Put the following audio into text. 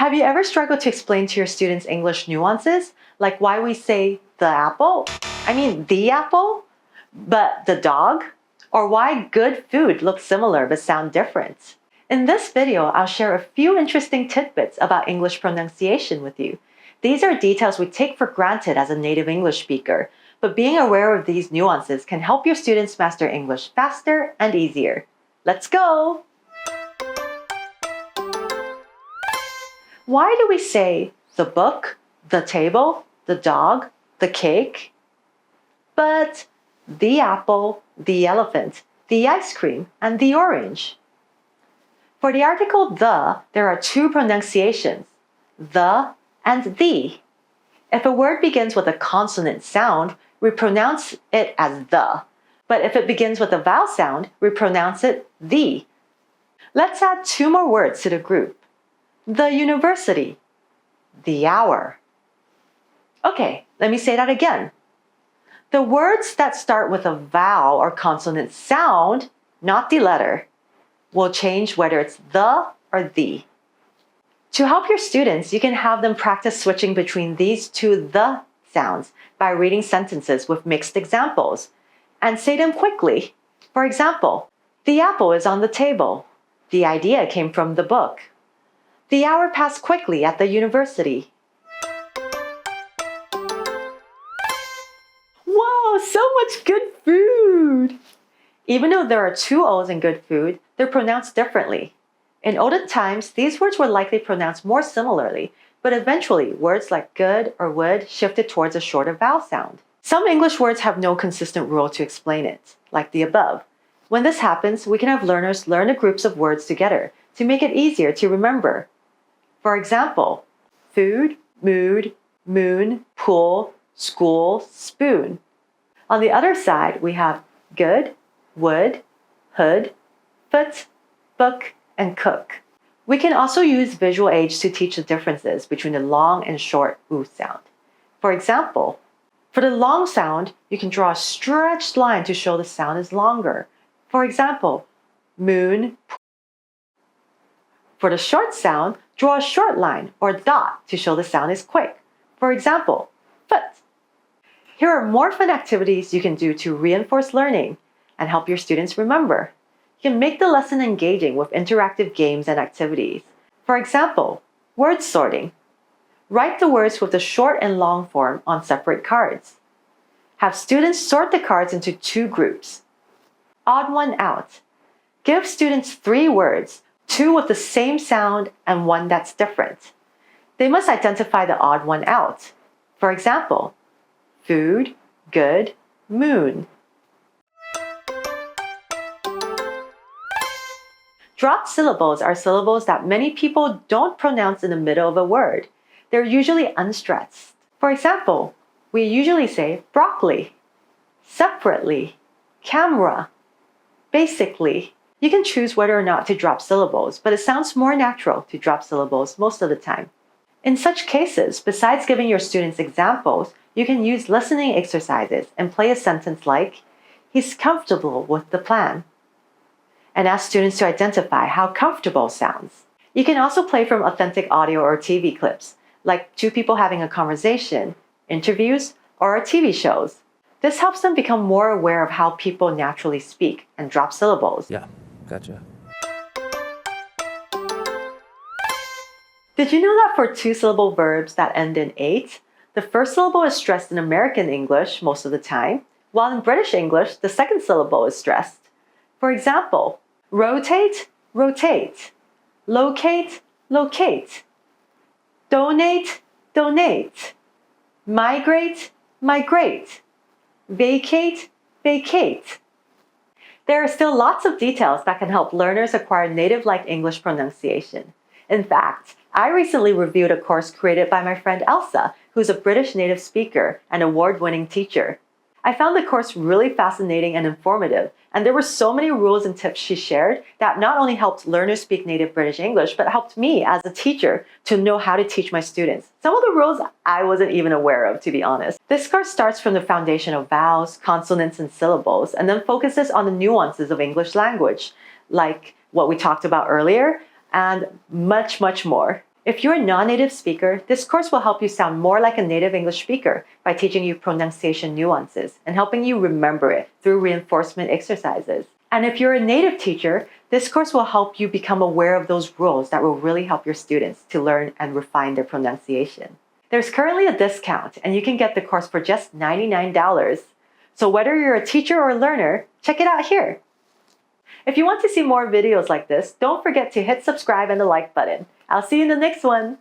Have you ever struggled to explain to your students English nuances? Like why we say the apple? The apple? But the dog? Or why good food looks similar but sound different? In this video, I'll share a few interesting tidbits about English pronunciation with you. These are details we take for granted as a native English speaker, but being aware of these nuances can help your students master English faster and easier. Let's go! Why do we say the book, the table, the dog, the cake? But the apple, the elephant, the ice cream, and the orange. For the article the, there are two pronunciations, the and the. If a word begins with a consonant sound, we pronounce it as the. But if it begins with a vowel sound, we pronounce it the. Let's add two more words to the group. The university, the hour. Okay, let me say that again. The words that start with a vowel or consonant sound, not the letter, will change whether it's the or the. To help your students, you can have them practice switching between these two the sounds by reading sentences with mixed examples and say them quickly. For example, the apple is on the table. The idea came from the book. The hour passed quickly at the university. Whoa, so much good food! Even though there are two O's in good food, they're pronounced differently. In olden times, these words were likely pronounced more similarly, but eventually words like good or would shifted towards a shorter vowel sound. Some English words have no consistent rule to explain it, like the above. When this happens, we can have learners learn the groups of words together to make it easier to remember. For example, food, mood, moon, pool, school, spoon. On the other side, we have good, would, hood, foot, book, and cook. We can also use visual aids to teach the differences between the long and short oo sound. For example, for the long sound, you can draw a stretched line to show the sound is longer. For example, moon. For the short sound, draw a short line or dot to show the sound is quick. For example, foot. Here are more fun activities you can do to reinforce learning and help your students remember. You can make the lesson engaging with interactive games and activities. For example, word sorting. Write the words with the short and long form on separate cards. Have students sort the cards into two groups. Odd one out. Give students 3 words, 2 with the same sound and 1 that's different. They must identify the odd one out. For example, food, good, moon. Dropped syllables are syllables that many people don't pronounce in the middle of a word. They're usually unstressed. For example, we usually say broc-li, separately, camera, basically. You can choose whether or not to drop syllables, but it sounds more natural to drop syllables most of the time. In such cases, besides giving your students examples, you can use listening exercises and play a sentence like, he's comfortable with the plan, and ask students to identify how comfortable sounds. You can also play from authentic audio or TV clips, like 2 people having a conversation, interviews, or TV shows. This helps them become more aware of how people naturally speak and drop syllables. Yeah, gotcha. Did you know that for 2-syllable verbs that end in ate, the first syllable is stressed in American English most of the time, while in British English, the second syllable is stressed? For example, rotate, rotate, locate, locate, donate, donate, migrate, migrate, vacate, vacate. There are still lots of details that can help learners acquire native-like English pronunciation. In fact, I recently reviewed a course created by my friend Elsa, who's a British native speaker and award-winning teacher. I found the course really fascinating and informative, and there were so many rules and tips she shared that not only helped learners speak native British English, but helped me as a teacher to know how to teach my students. Some of the rules I wasn't even aware of, to be honest. This course starts from the foundation of vowels, consonants, and syllables, and then focuses on the nuances of English language, like what we talked about earlier, and much, much more. If you're a non-native speaker, this course will help you sound more like a native English speaker by teaching you pronunciation nuances and helping you remember it through reinforcement exercises. And if you're a native teacher, this course will help you become aware of those rules that will really help your students to learn and refine their pronunciation. There's currently a discount, and you can get the course for just $99. So whether you're a teacher or a learner, check it out here. If you want to see more videos like this, don't forget to hit subscribe and the like button. I'll see you in the next one.